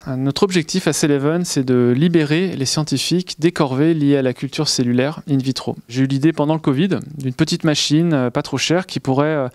Notre objectif à Celeven, c'est de libérer les scientifiques des corvées liées à la culture cellulaire in vitro. J'ai eu l'idée pendant le Covid d'une petite machine pas trop chère qui pourrait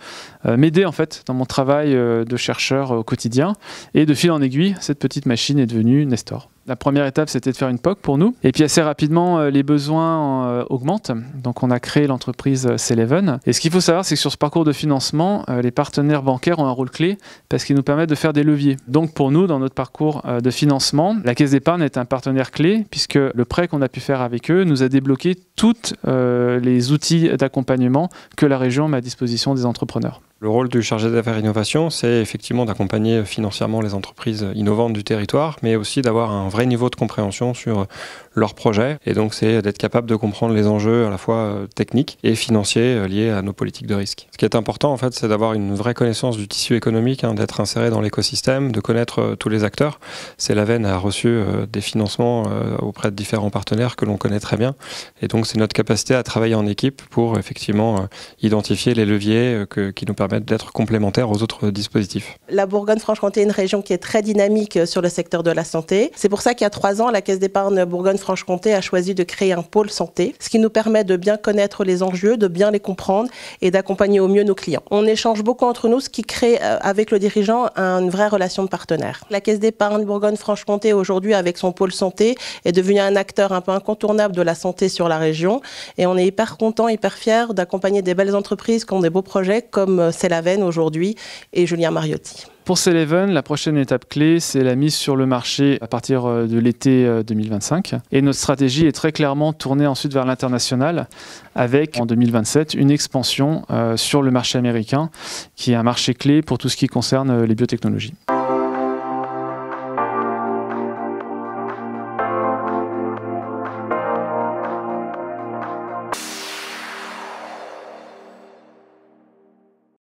m'aider en fait dans mon travail de chercheur au quotidien. Et de fil en aiguille, cette petite machine est devenue Nestor. La première étape, c'était de faire une POC pour nous. Et puis assez rapidement, les besoins augmentent. Donc on a créé l'entreprise Celeven. Et ce qu'il faut savoir, c'est que sur ce parcours de financement, les partenaires bancaires ont un rôle clé parce qu'ils nous permettent de faire des leviers. Donc pour nous, dans notre parcours de financement, la Caisse d'épargne est un partenaire clé puisque le prêt qu'on a pu faire avec eux nous a débloqué tous les outils d'accompagnement que la région met à disposition des entrepreneurs. Le rôle du chargé d'affaires innovation, c'est effectivement d'accompagner financièrement les entreprises innovantes du territoire, mais aussi d'avoir un vrai niveau de compréhension sur leurs projets. Et donc, c'est d'être capable de comprendre les enjeux à la fois techniques et financiers liés à nos politiques de risque. Ce qui est important, en fait, c'est d'avoir une vraie connaissance du tissu économique, d'être inséré dans l'écosystème, de connaître tous les acteurs. Celeven a reçu des financements auprès de différents partenaires que l'on connaît très bien. Et donc, c'est notre capacité à travailler en équipe pour effectivement identifier les leviers qui nous permettent d'être complémentaires aux autres dispositifs. La Bourgogne-Franche-Comté est une région qui est très dynamique sur le secteur de la santé. C'est pour ça qu'il y a 3 ans, la Caisse d'épargne Bourgogne-Franche-Comté a choisi de créer un pôle santé, ce qui nous permet de bien connaître les enjeux, de bien les comprendre et d'accompagner au mieux nos clients. On échange beaucoup entre nous, ce qui crée avec le dirigeant une vraie relation de partenaire. La Caisse d'épargne Bourgogne-Franche-Comté aujourd'hui, avec son pôle santé, est devenue un acteur un peu incontournable de la santé sur la région et on est hyper content, hyper fiers d'accompagner des belles entreprises qui ont des beaux projets comme Celeven aujourd'hui et Julien Mariotti. Pour Celeven, la prochaine étape clé, c'est la mise sur le marché à partir de l'été 2025. Et notre stratégie est très clairement tournée ensuite vers l'international avec, en 2027, une expansion sur le marché américain qui est un marché clé pour tout ce qui concerne les biotechnologies.